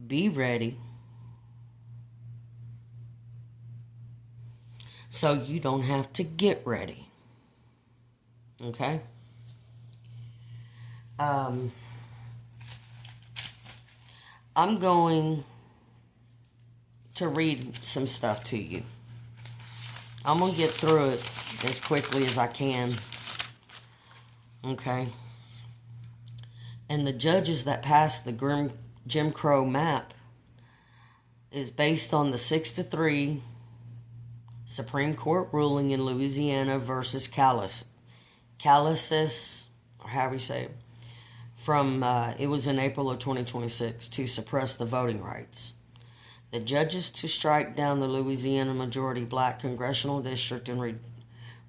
Be ready. So you don't have to get ready. Okay? I'm going to read some stuff to you. I'm going to get through it as quickly as I can. Okay? And the judges that passed the Jim Crow map is based on the 6-3 Supreme Court ruling in Louisiana versus Callis, or however you say it, from, it was in April of 2026, to suppress the voting rights. The judges to strike down the Louisiana majority black congressional district and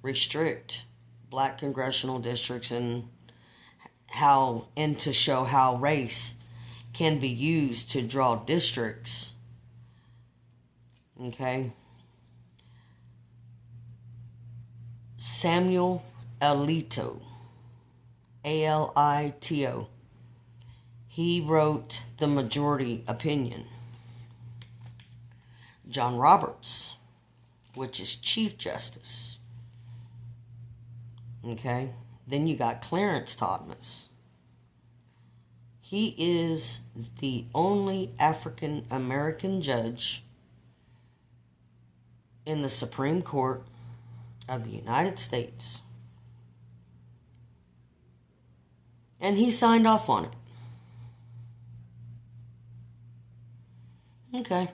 restrict black congressional districts and to show how race can be used to draw districts. Okay? Samuel Alito, Alito, he wrote the majority opinion. John Roberts, which is Chief Justice. Okay? Then you got Clarence Thomas. He is the only African American judge in the Supreme Court of the United States. And he signed off on it. Okay.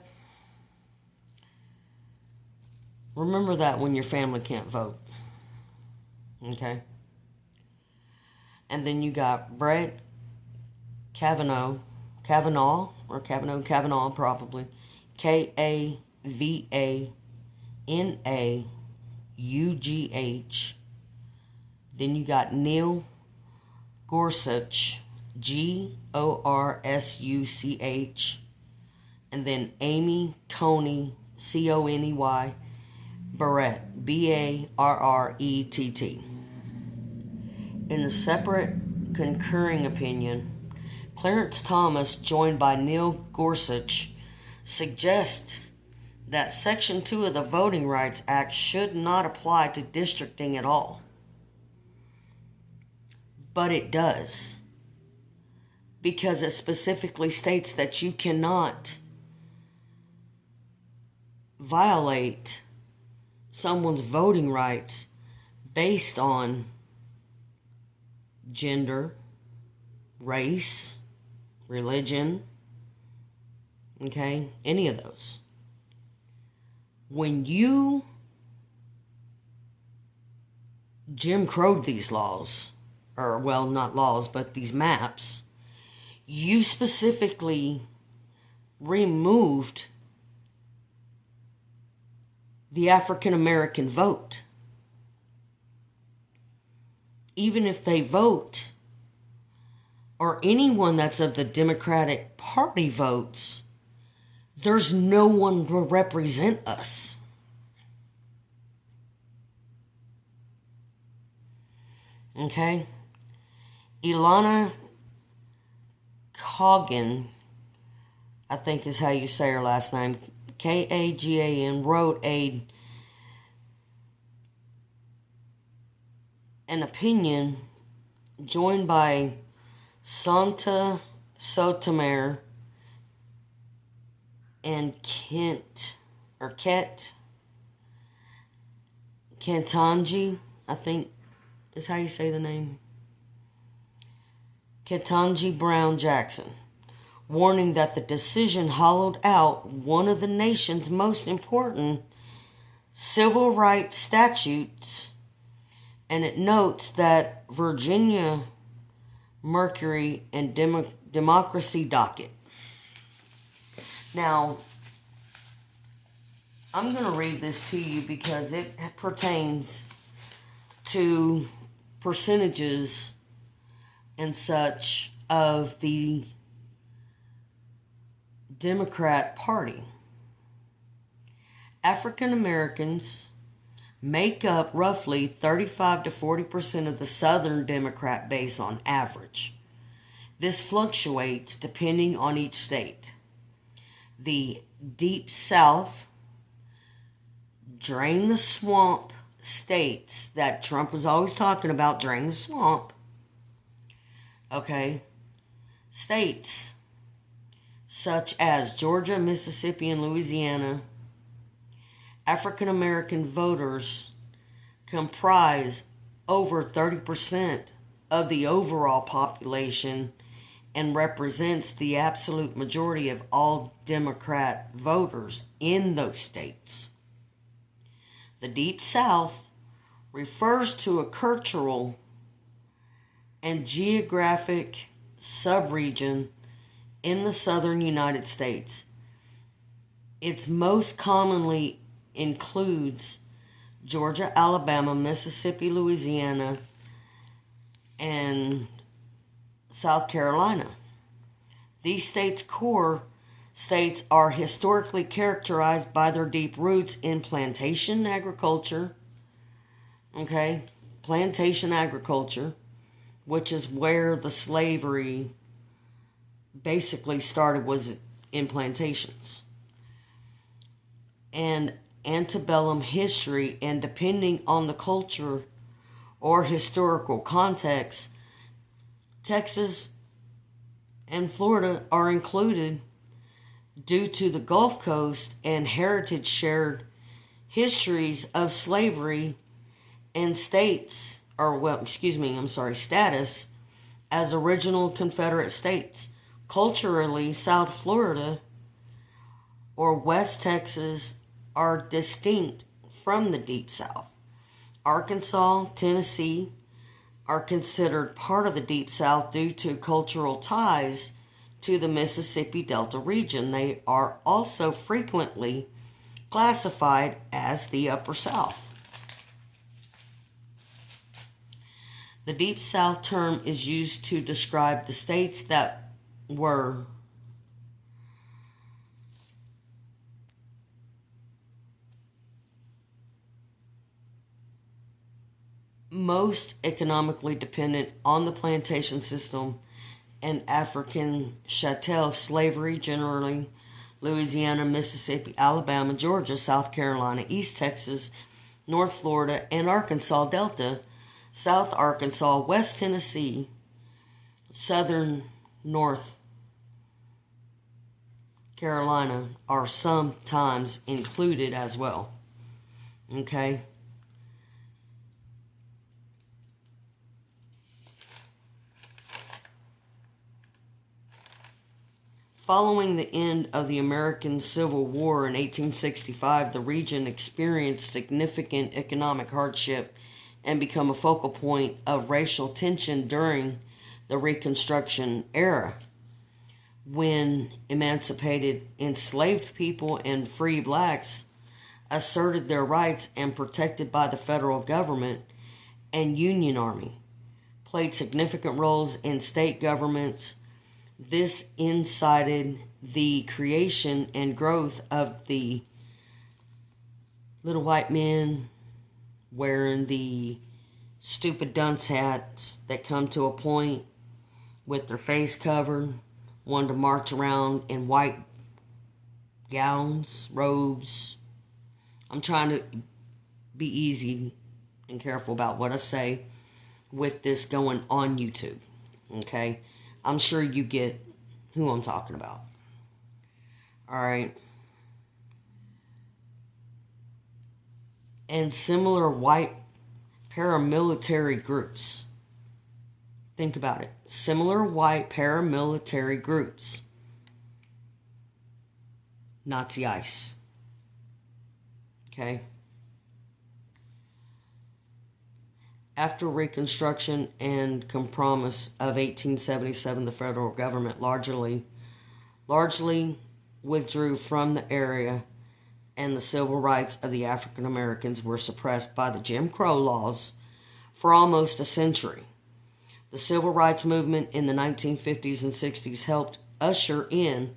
Remember that when your family can't vote. Okay. And then you got Brett Kavanaugh probably. Kavanaugh. Then you got Neil Gorsuch, Gorsuch. And then Amy Coney, Coney, Barrett, Barrett. In a separate concurring opinion, Clarence Thomas, joined by Neil Gorsuch, suggests that Section 2 of the Voting Rights Act should not apply to districting at all. But it does, because it specifically states that you cannot violate someone's voting rights based on gender, race, religion, okay, any of those. When you Jim Crowed these laws, or well, not laws, but these maps, you specifically removed the African American vote. Even if they vote, or anyone that's of the Democratic Party votes, there's no one to represent us. Okay? Ilana Kagan, I think is how you say her last name, Kagan, wrote an opinion joined by Santa Sotomayor and Ket Ketanji, I think is how you say the name, Ketanji Brown Jackson, warning that the decision hollowed out one of the nation's most important civil rights statutes, and it notes that Virginia Mercury and Democracy Docket. Now, I'm going to read this to you because it pertains to percentages and such of the Democrat Party. African Americans make up roughly 35 to 40% of the Southern Democrat base on average. This fluctuates depending on each state. the Deep South, drain the swamp states that Trump was always talking about, drain the swamp, okay, states such as Georgia, Mississippi, and Louisiana, African American voters comprise over 30% of the overall population and represents the absolute majority of all Democrat voters in those states. The Deep South refers to a cultural and geographic subregion in the southern United States. It most commonly includes Georgia, Alabama, Mississippi, Louisiana, and South Carolina. These states' core states are historically characterized by their deep roots in plantation agriculture, okay, plantation agriculture, which is where the slavery basically started, was in plantations, and antebellum history, and depending on the culture or historical context, Texas and Florida are included due to the Gulf Coast and heritage shared histories of slavery and status as original Confederate states. Culturally, South Florida or West Texas are distinct from the Deep South. Arkansas, Tennessee are considered part of the Deep South due to cultural ties to the Mississippi Delta region. They are also frequently classified as the Upper South. The Deep South term is used to describe the states that were most economically dependent on the plantation system and African chattel slavery, generally Louisiana, Mississippi, Alabama, Georgia, South Carolina, East Texas, North Florida, and Arkansas Delta, South Arkansas, West Tennessee, Southern North Carolina are sometimes included as well. Okay? Following the end of the American Civil War in 1865, the region experienced significant economic hardship and became a focal point of racial tension during the Reconstruction era, when emancipated enslaved people and free blacks asserted their rights and protected by the federal government and Union Army, played significant roles in state governments. This incited the creation and growth of the little white men wearing the stupid dunce hats that come to a point with their face covered, wanting to march around in white gowns, robes. I'm trying to be easy and careful about what I say with this going on YouTube, okay? I'm sure you get who I'm talking about. Alright. And similar white paramilitary groups. Think about it. Similar white paramilitary groups. Nazi ICE. Okay? After Reconstruction and Compromise of 1877, the federal government largely withdrew from the area, and the civil rights of the African Americans were suppressed by the Jim Crow laws for almost a century. The civil rights movement in the 1950s and 60s helped usher in